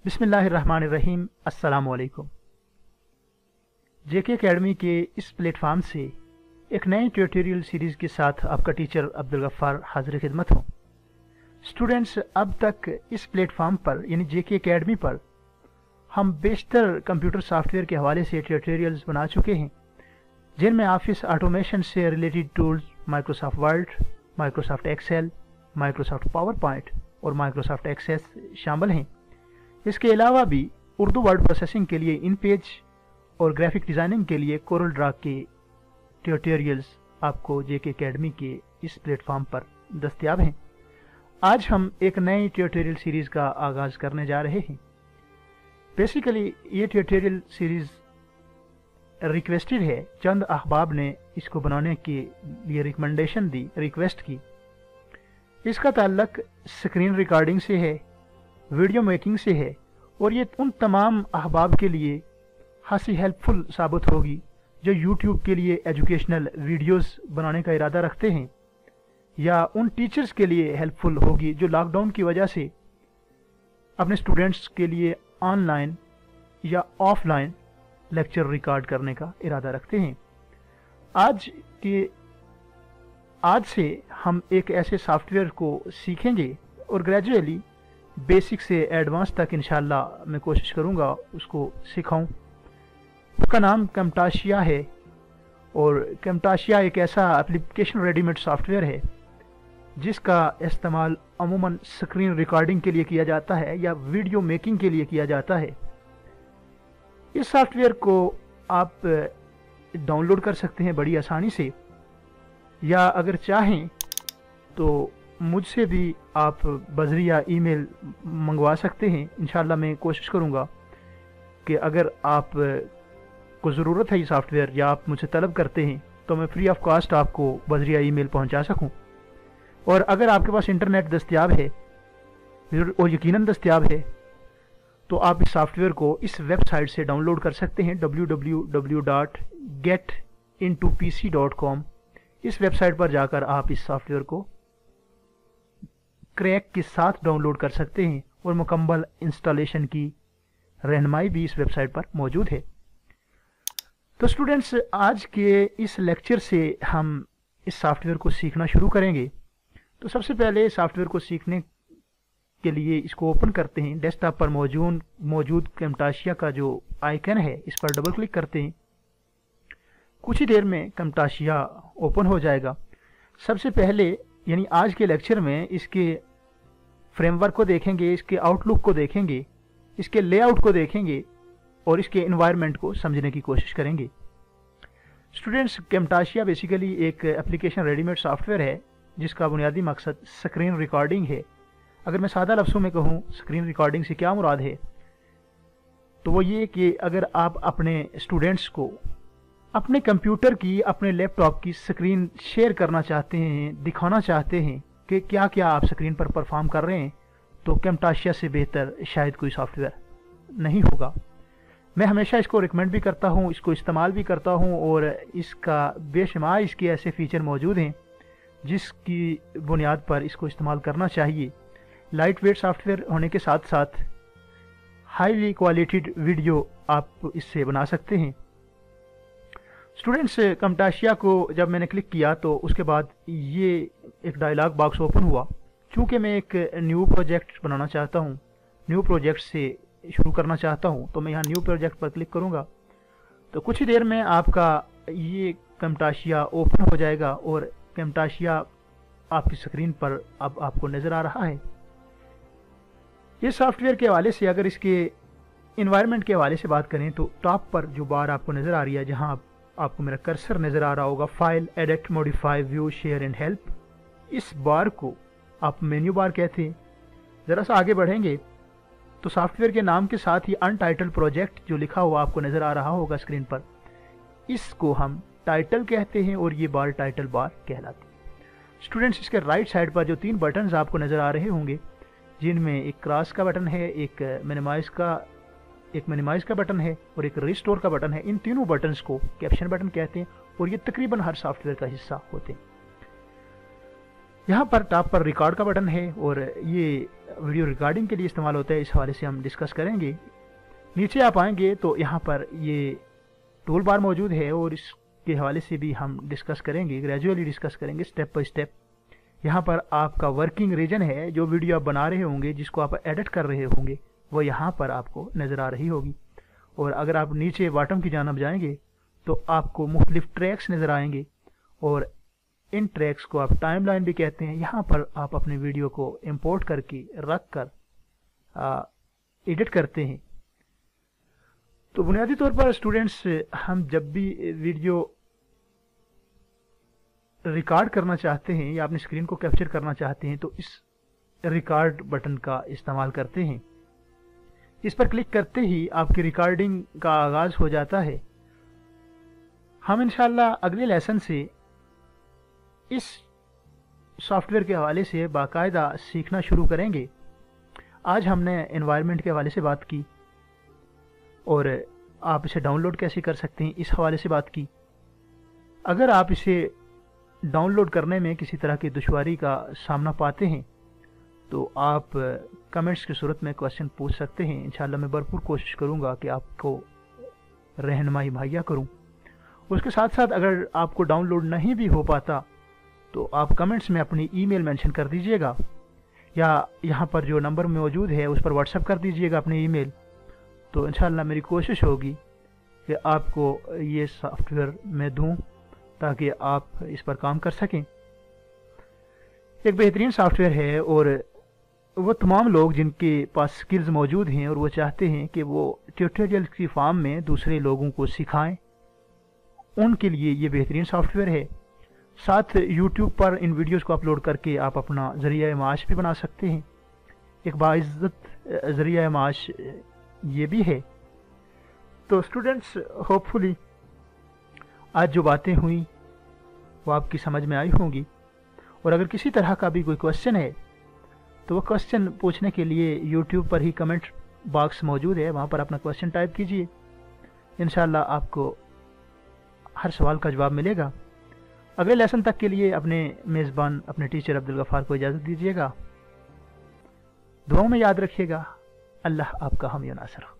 बिस्मिल्लाहिर्रहमानिर्रहीम। अस्सलामुअलैकुम। जेके एकेडमी के इस प्लेटफार्म से एक नए ट्यूटोरियल सीरीज़ के साथ आपका टीचर अब्दुल गफ्फार हाजिर खिदमत हूँ। स्टूडेंट्स, अब तक इस प्लेटफार्म पर यानी जेके एकेडमी पर हम बेशतर कंप्यूटर सॉफ्टवेयर के हवाले से ट्यूटोरियल्स बना चुके हैं, जिनमें ऑफिस ऑटोमेशन से related tools Microsoft Word, Microsoft Excel, Microsoft PowerPoint और माइक्रोसॉफ्ट एक्सेस शामिल हैं। इसके अलावा भी उर्दू वर्ड प्रोसेसिंग के लिए इन पेज और ग्राफिक डिज़ाइनिंग के लिए कोरल ड्रा के ट्यूटोरियल्स आपको जेके एकेडमी के इस प्लेटफॉर्म पर दस्तयाब हैं। आज हम एक नई ट्यूटोरियल सीरीज़ का आगाज़ करने जा रहे हैं। बेसिकली ये ट्यूटोरियल सीरीज़ रिक्वेस्टेड है। चंद अहबाब ने इसको बनाने के लिए रिकमेंडेशन दी, रिक्वेस्ट की। इसका ताल्लुक स्क्रीन रिकॉर्डिंग से है, वीडियो मेकिंग से है, और ये उन तमाम अहबाब के लिए खासी हेल्पफुल साबित होगी जो यूट्यूब के लिए एजुकेशनल वीडियोस बनाने का इरादा रखते हैं, या उन टीचर्स के लिए हेल्पफुल होगी जो लॉकडाउन की वजह से अपने स्टूडेंट्स के लिए ऑनलाइन या ऑफलाइन लेक्चर रिकॉर्ड करने का इरादा रखते हैं। आज से हम एक ऐसे सॉफ्टवेयर को सीखेंगे और ग्रेजुअली बेसिक से एडवांस तक इंशाल्लाह मैं कोशिश करूंगा उसको सिखाऊं। उसका नाम कैमटाशिया है, और कैमटाशिया एक ऐसा एप्लीकेशन रेडीमेड सॉफ्टवेयर है जिसका इस्तेमाल अमूमन स्क्रीन रिकॉर्डिंग के लिए किया जाता है या वीडियो मेकिंग के लिए किया जाता है। इस सॉफ्टवेयर को आप डाउनलोड कर सकते हैं बड़ी आसानी से, या अगर चाहें तो मुझसे भी आप बजरिया ईमेल मंगवा सकते हैं। इंशाल्लाह मैं कोशिश करूंगा कि अगर आप को ज़रूरत है ये सॉफ्टवेयर या आप मुझसे तलब करते हैं तो मैं फ्री ऑफ कॉस्ट आपको बजरिया ईमेल पहुंचा सकूं। और अगर आपके पास इंटरनेट दस्तयाब है और यकीनन दस्तयाब है तो आप इस सॉफ्टवेयर को इस वेबसाइट से डाउनलोड कर सकते हैं, www.getintopc.com। इस वेबसाइट पर जाकर आप इस सॉफ्टवेयर को क्रैक के साथ डाउनलोड कर सकते हैं, और मुकम्मल इंस्टॉलेशन की रहनुमाई भी इस वेबसाइट पर मौजूद है। तो स्टूडेंट्स, आज के इस लेक्चर से हम इस सॉफ्टवेयर को सीखना शुरू करेंगे। तो सबसे पहले सॉफ्टवेयर को सीखने के लिए इसको ओपन करते हैं। डेस्कटॉप पर मौजूद कैमटाशिया का जो आइकन है इस पर डबल क्लिक करते हैं। कुछ ही देर में कैमटाशिया ओपन हो जाएगा। सबसे पहले यानी आज के लेक्चर में इसके फ्रेमवर्क को देखेंगे, इसके आउटलुक को देखेंगे, इसके लेआउट को देखेंगे और इसके एनवायरनमेंट को समझने की कोशिश करेंगे। स्टूडेंट्स, कैमटाशिया बेसिकली एक एप्लीकेशन रेडीमेड सॉफ्टवेयर है जिसका बुनियादी मकसद स्क्रीन रिकॉर्डिंग है। अगर मैं सादा लफ्ज़ों में कहूँ स्क्रीन रिकॉर्डिंग से क्या मुराद है, तो वो ये कि अगर आप अपने स्टूडेंट्स को अपने कंप्यूटर की, अपने लैपटॉप की स्क्रीन शेयर करना चाहते हैं, दिखाना चाहते हैं कि क्या क्या आप स्क्रीन पर परफॉर्म कर रहे हैं, तो कैमटाशिया से बेहतर शायद कोई सॉफ्टवेयर नहीं होगा। मैं हमेशा इसको रिकमेंड भी करता हूँ, इसको इस्तेमाल भी करता हूँ, और इसका बेशुमार इसके ऐसे फीचर मौजूद हैं जिसकी बुनियाद पर इसको इस्तेमाल करना चाहिए। लाइट वेट सॉफ्टवेयर होने के साथ साथ हाईली क्वालिटीड वीडियो आप इससे बना सकते हैं। स्टूडेंट्स, कैमटाशिया को जब मैंने क्लिक किया तो उसके बाद ये एक डायलॉग बॉक्स ओपन हुआ। चूँकि मैं एक न्यू प्रोजेक्ट बनाना चाहता हूँ, न्यू प्रोजेक्ट से शुरू करना चाहता हूँ, तो मैं यहाँ न्यू प्रोजेक्ट पर क्लिक करूँगा तो कुछ ही देर में आपका ये कैमटाशिया ओपन हो जाएगा और कैमटाशिया आपकी स्क्रीन पर अब आपको नज़र आ रहा है। ये सॉफ्टवेयर के हवाले से अगर इसके इन्वायरमेंट के हवाले से बात करें तो टॉप पर जो बार आपको नज़र आ रही है, जहाँ आपको मेरा कर्सर नज़र आ रहा होगा, file, edit, modify, view, share and help, इस बार को आप मेन्यू बार कहते हैं। ज़रा सा आगे बढ़ेंगे तो सॉफ्टवेयर के नाम के साथ ही अनटाइटल्ड प्रोजेक्ट जो लिखा हुआ आपको नज़र आ रहा होगा स्क्रीन पर, इसको हम ٹائٹل کہتے ہیں اور یہ بار ٹائٹل بار کہلاتی ہے۔ اسٹوڈنٹس اس کے رائٹ سائڈ پر جو 3 بٹنز آپ کو نظر آ رہے ہوں گے، جن میں ایک کراس کا بٹن ہے، ایک منیمائز کا بٹن ہے اور ایک ریسٹور کا بٹن ہے، ان تینوں بٹنز کو کیپشن بٹن کہتے ہیں اور یہ تقریباً ہر سافٹ ویئر کا حصہ ہوتے ہیں۔ یہاں پر ٹاپ پر ریکارڈ کا بٹن ہے اور یہ ویڈیو ریکارڈنگ کے لیے استعمال ہوتا ہے، اس حوالے سے ہم ڈسکس کریں گے۔ نیچے آپ آئیں گے تو یہاں پر یہ ٹول بار موجود ہے اور اس کے حوالے سے بھی ہم ڈسکس کریں گے، گریجولی ڈسکس کریں گے اسٹیپ بائی اسٹیپ۔ یہاں پر آپ کا ورکنگ ریجن ہے، جو ویڈیو آپ بنا رہے ہوں گے، جس کو آپ ایڈٹ کر رہے ہوں گے، وہ یہاں پر آپ کو نظر آ رہی ہوگی۔ اور اگر آپ نیچے باٹم کی جانب جائیں گے تو آپ کو مختلف ٹریکس نظر آئیں گے اور ان ٹریکس کو آپ ٹائم لائن بھی کہتے ہیں۔ یہاں پر آپ اپنے ویڈیو کو امپورٹ کر کے رکھ کر ایڈٹ کرتے ہیں۔ تو بنیادی طور پر اسٹوڈنٹس، ہم جب بھی ویڈیو ریکارڈ کرنا چاہتے ہیں یا اپنی اسکرین کو کیپچر کرنا چاہتے ہیں تو اس ریکارڈ بٹن کا استعمال کرتے ہیں۔ اس پر کلک کرتے ہی آپ کی ریکارڈنگ کا آغاز ہو جاتا ہے۔ ہم انشاءاللہ اگلے لیسن سے اس سافٹ ویئر کے حوالے سے باقاعدہ سیکھنا شروع کریں گے۔ آج ہم نے انوائرمنٹ کے حوالے سے بات کی اور آپ اسے ڈاؤن لوڈ کیسے کر سکتے ہیں اس حوالے سے بات کی۔ اگر آپ اسے ڈاؤن لوڈ کرنے میں کسی طرح کی دشواری کا سامنا پاتے ہیں تو آپ کمنٹس کی صورت میں کوشچن پوچھ سکتے ہیں۔ انشاءاللہ میں بھرپور کوشش کروں گا کہ آپ کو رہنمائی مہیا کروں۔ اس کے ساتھ ساتھ اگر آپ کو ڈاؤن لوڈ نہیں بھی ہو پاتا تو آپ کمنٹس میں اپنی ای میل مینشن کر دیجئے گا، یا یہاں پر جو نمبر موجود ہے اس پر واٹس ایپ کر دیجئے گا اپنی ای میل، تو انشاءاللہ میری کوشش ہوگی کہ آپ کو یہ سافٹ ویئر میں دوں تاکہ آپ اس پر کام کر سکیں۔ ایک بہترین سافٹ ویئر ہے اور وہ تمام لوگ جن کے پاس سکلز موجود ہیں اور وہ چاہتے ہیں کہ وہ ٹیوٹوریل کی فارم میں دوسرے لوگوں کو سکھائیں، ان کے لیے یہ بہترین سافٹ ویئر ہے۔ ساتھ یوٹیوب پر ان ویڈیوز کو اپلوڈ کر کے آپ اپنا ذریعہ معاش بھی بنا سکتے ہیں۔ ایک باعزت ذریعہ معاش یہ بھی ہے۔ تو اسٹوڈنٹس، ہوپ فلی آج جو باتیں ہوئیں وہ آپ کی سمجھ میں آئی ہوں گی، اور اگر کسی طرح کا بھی کوئی کوشچن ہے تو وہ کوشچن پوچھنے کے لیے یوٹیوب پر ہی کمنٹ باکس موجود ہے، وہاں پر اپنا کوشچن ٹائپ کیجئے۔ انشاءاللہ آپ کو ہر سوال کا جواب ملے گا۔ اگلے لیسن تک کے لیے اپنے میزبان اپنے ٹیچر عبدالغفار کو اجازت دیجیے گا۔ دعاؤں میں یاد رکھیے گا۔ اللہ آپ کا حامی و ناصر ہو۔